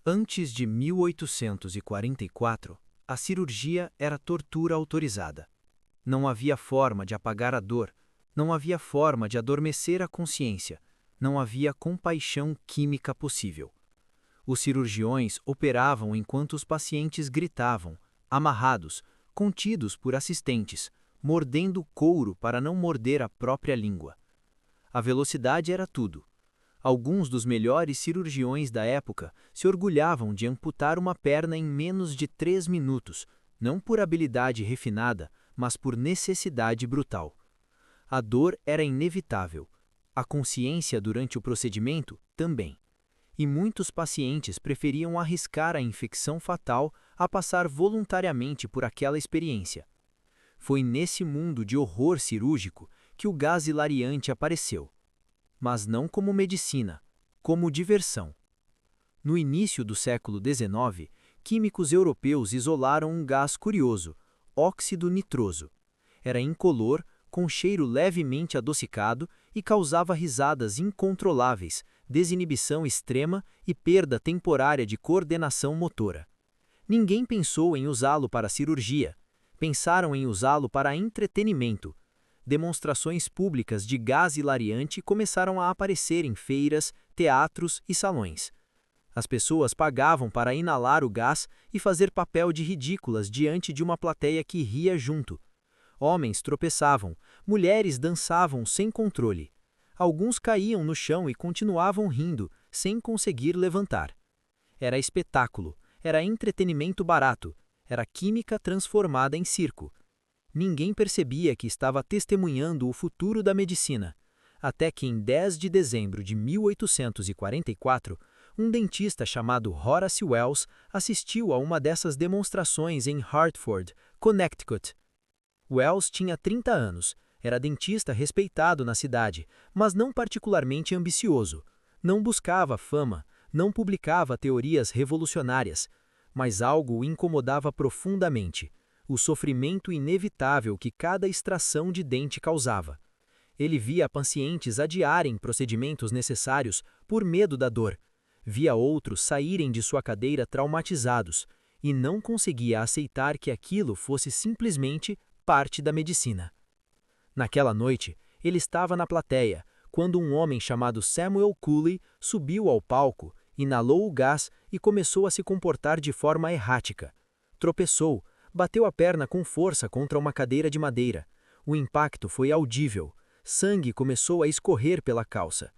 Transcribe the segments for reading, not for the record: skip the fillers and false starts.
Antes de 1844, a cirurgia era tortura autorizada. Não havia forma de apagar a dor, não havia forma de adormecer a consciência, não havia compaixão química possível. Os cirurgiões operavam enquanto os pacientes gritavam, amarrados, contidos por assistentes, mordendo couro para não morder a própria língua. A velocidade era tudo. Alguns dos melhores cirurgiões da época se orgulhavam de amputar uma perna em menos de 3 minutos, não por habilidade refinada, mas por necessidade brutal. A dor era inevitável. A consciência durante o procedimento também. E muitos pacientes preferiam arriscar a infecção fatal a passar voluntariamente por aquela experiência. Foi nesse mundo de horror cirúrgico que o gás hilariante apareceu. Mas não como medicina, como diversão. No início do século XIX, químicos europeus isolaram um gás curioso, óxido nitroso. Era incolor, com cheiro levemente adocicado e causava risadas incontroláveis, desinibição extrema e perda temporária de coordenação motora. Ninguém pensou em usá-lo para cirurgia. Pensaram em usá-lo para entretenimento. Demonstrações públicas de gás hilariante começaram a aparecer em feiras, teatros e salões. As pessoas pagavam para inalar o gás e fazer papel de ridículas diante de uma plateia que ria junto. Homens tropeçavam, mulheres dançavam sem controle. Alguns caíam no chão e continuavam rindo, sem conseguir levantar. Era espetáculo, era entretenimento barato, era química transformada em circo. Ninguém percebia que estava testemunhando o futuro da medicina, até que em 10 de dezembro de 1844, um dentista chamado Horace Wells assistiu a uma dessas demonstrações em Hartford, Connecticut. Wells tinha 30 anos, era dentista respeitado na cidade, mas não particularmente ambicioso. Não buscava fama, não publicava teorias revolucionárias, mas algo o incomodava profundamente: o sofrimento inevitável que cada extração de dente causava. Ele via pacientes adiarem procedimentos necessários por medo da dor. Via outros saírem de sua cadeira traumatizados e não conseguia aceitar que aquilo fosse simplesmente parte da medicina. Naquela noite, ele estava na plateia, quando um homem chamado Samuel Cooley subiu ao palco, inalou o gás e começou a se comportar de forma errática. Tropeçou, bateu a perna com força contra uma cadeira de madeira. O impacto foi audível. Sangue começou a escorrer pela calça.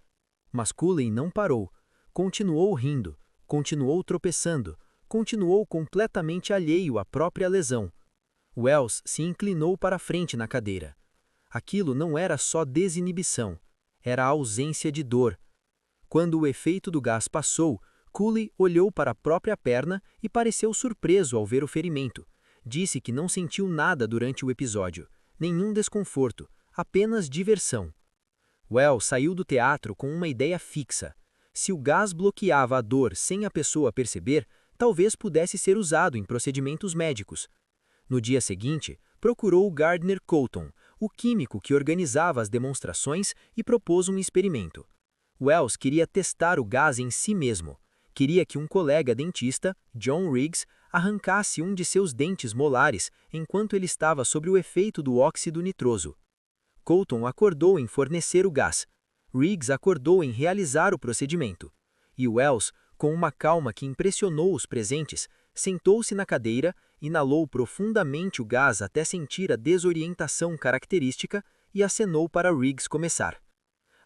Mas Cooley não parou. Continuou rindo, continuou tropeçando, continuou completamente alheio à própria lesão. Wells se inclinou para a frente na cadeira. Aquilo não era só desinibição, era a ausência de dor. Quando o efeito do gás passou, Cooley olhou para a própria perna e pareceu surpreso ao ver o ferimento. Disse que não sentiu nada durante o episódio, nenhum desconforto, apenas diversão. Wells saiu do teatro com uma ideia fixa. Se o gás bloqueava a dor sem a pessoa perceber, talvez pudesse ser usado em procedimentos médicos. No dia seguinte, procurou Gardner Colton, o químico que organizava as demonstrações, e propôs um experimento. Wells queria testar o gás em si mesmo. Queria que um colega dentista, John Riggs, arrancasse um de seus dentes molares enquanto ele estava sob o efeito do óxido nitroso. Colton acordou em fornecer o gás. Riggs acordou em realizar o procedimento. E Wells, com uma calma que impressionou os presentes, sentou-se na cadeira, inalou profundamente o gás até sentir a desorientação característica e acenou para Riggs começar.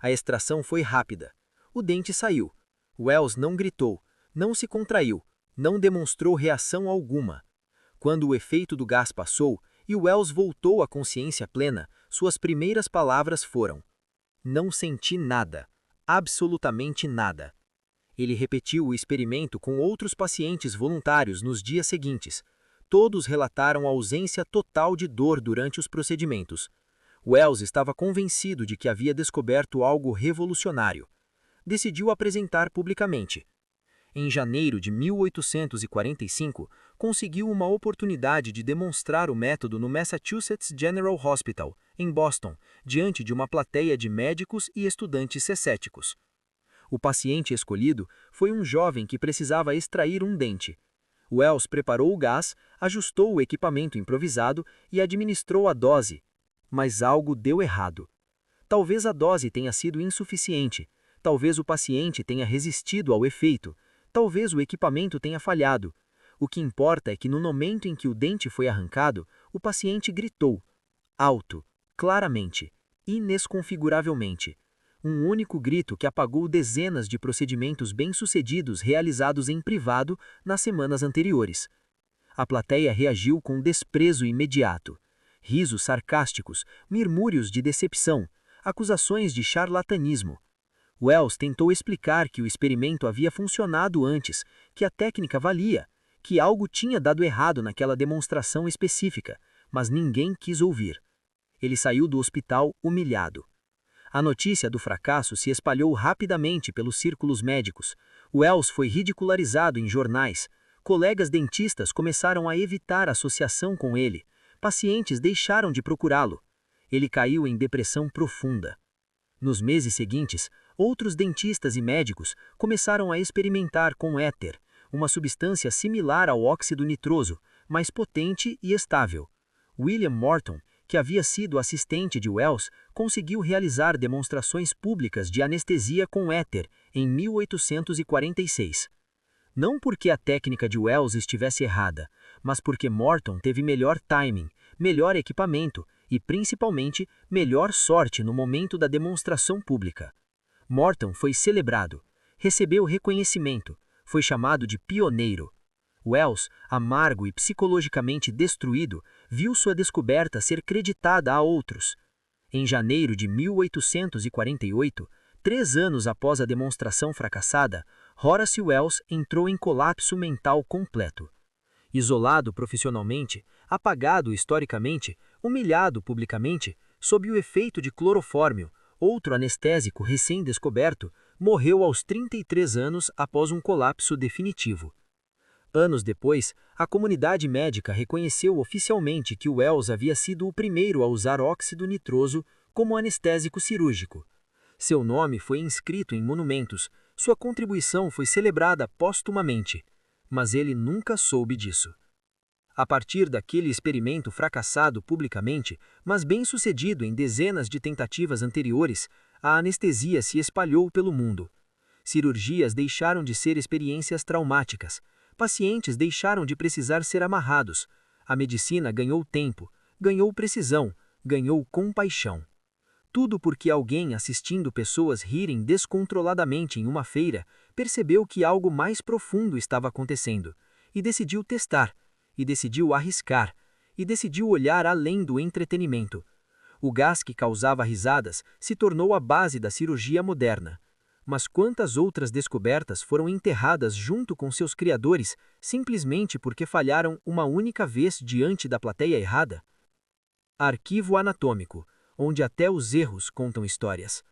A extração foi rápida. O dente saiu. Wells não gritou, não se contraiu, não demonstrou reação alguma. Quando o efeito do gás passou e Wells voltou à consciência plena, suas primeiras palavras foram: "Não senti nada, absolutamente nada." Ele repetiu o experimento com outros pacientes voluntários nos dias seguintes. Todos relataram a ausência total de dor durante os procedimentos. Wells estava convencido de que havia descoberto algo revolucionário. Decidiu apresentar publicamente. Em janeiro de 1845, conseguiu uma oportunidade de demonstrar o método no Massachusetts General Hospital, em Boston, diante de uma plateia de médicos e estudantes céticos. O paciente escolhido foi um jovem que precisava extrair um dente. Wells preparou o gás, ajustou o equipamento improvisado e administrou a dose. Mas algo deu errado. Talvez a dose tenha sido insuficiente, talvez o paciente tenha resistido ao efeito, talvez o equipamento tenha falhado. O que importa é que no momento em que o dente foi arrancado, o paciente gritou, alto, claramente, inesconfiguravelmente. Um único grito que apagou dezenas de procedimentos bem-sucedidos realizados em privado nas semanas anteriores. A plateia reagiu com desprezo imediato. Risos sarcásticos, murmúrios de decepção, acusações de charlatanismo. Wells tentou explicar que o experimento havia funcionado antes, que a técnica valia, que algo tinha dado errado naquela demonstração específica, mas ninguém quis ouvir. Ele saiu do hospital humilhado. A notícia do fracasso se espalhou rapidamente pelos círculos médicos. Wells foi ridicularizado em jornais. Colegas dentistas começaram a evitar associação com ele. Pacientes deixaram de procurá-lo. Ele caiu em depressão profunda. Nos meses seguintes, outros dentistas e médicos começaram a experimentar com éter, uma substância similar ao óxido nitroso, mais potente e estável. William Morton, que havia sido assistente de Wells, conseguiu realizar demonstrações públicas de anestesia com éter em 1846. Não porque a técnica de Wells estivesse errada, mas porque Morton teve melhor timing, melhor equipamento e, principalmente, melhor sorte no momento da demonstração pública. Morton foi celebrado, recebeu reconhecimento, foi chamado de pioneiro. Wells, amargo e psicologicamente destruído, viu sua descoberta ser creditada a outros. Em janeiro de 1848, 3 anos após a demonstração fracassada, Horace Wells entrou em colapso mental completo. Isolado profissionalmente, apagado historicamente, humilhado publicamente, sob o efeito de clorofórmio, outro anestésico recém-descoberto, morreu aos 33 anos após um colapso definitivo. Anos depois, a comunidade médica reconheceu oficialmente que Wells havia sido o primeiro a usar óxido nitroso como anestésico cirúrgico. Seu nome foi inscrito em monumentos, sua contribuição foi celebrada póstumamente, mas ele nunca soube disso. A partir daquele experimento fracassado publicamente, mas bem-sucedido em dezenas de tentativas anteriores, a anestesia se espalhou pelo mundo. Cirurgias deixaram de ser experiências traumáticas. Pacientes deixaram de precisar ser amarrados. A medicina ganhou tempo, ganhou precisão, ganhou compaixão. Tudo porque alguém assistindo pessoas rirem descontroladamente em uma feira percebeu que algo mais profundo estava acontecendo e decidiu testar, e decidiu arriscar, e decidiu olhar além do entretenimento. O gás que causava risadas se tornou a base da cirurgia moderna. Mas quantas outras descobertas foram enterradas junto com seus criadores simplesmente porque falharam uma única vez diante da plateia errada? Arquivo anatômico, onde até os erros contam histórias.